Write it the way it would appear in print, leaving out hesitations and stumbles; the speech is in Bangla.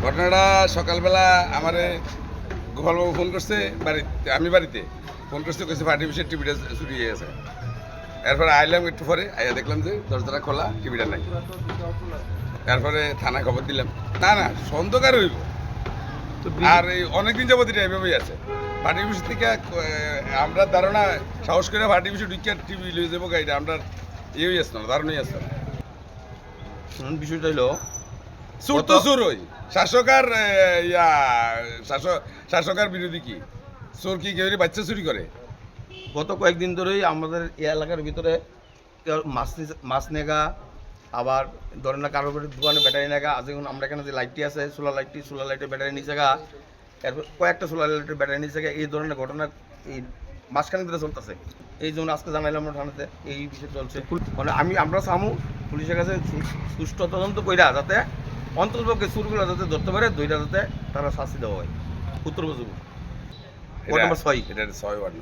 ঘটনাটা সকালবেলা আমারে গোপালবাবু ফোন করছে বাড়িতে, আমি বাড়িতে ফোন করতে কইছে ফাটি বিষয়ে টিভিটা চুরি হয়ে গেছে। এরপরে আইলাম একটু পরে, আইয়া দেখলাম যে দরজাটা খোলা, টিভিটা নাই। তারপরে থানায় খবর দিলাম। না না, সন্দেহকার হইব। আর এই অনেকদিন যাবত এটা এভাবেই আছে। ফাটি বিষয় থেকে আমরা ধারণা সাহস করে ফাটি বিষয় ঢুকিয়ে টিভি লয়ে যাবো গাড়িটা, আমরা ইয়েই আসতো না, ধারণাই আসতো না। বিষয়টা হইলো চোর তো চোর ওই শাসক আর শাসকার বিরোধী কি চোর কি কেউ বাচ্চা চুরি করে? গত কয়েকদিন ধরেই আমাদের এই এলাকার ভিতরে কেউ মাছ নেগা, আবার ধরেন না কারোর বাড়ির দোকানে ব্যাটারি নেগা, আজ যেমন আমরা এখানে যে লাইটটি আছে সোলার লাইটের ব্যাটারি নিচে গা, এরপর কয়েকটা সোলার লাইটের ব্যাটারি নিচে গা, এই ধরনের ঘটনা এই মাঝখানে ধরে চলতেছে। এই জন্য আজকে জানাইলাম আমরা থানাতে এই বিষয় চলছে। মানে আমরা চামু পুলিশের কাছে সুষ্ঠু তদন্ত কইরা যাতে অন্ততপক্ষে চুরগুলো যাতে ধরতে পারে, দুইটা যাতে তারা শাস্তি দেওয়া হয়। উত্তর বুঝব এটা নম্বর 6 এটা 6 ওয়ার্ড।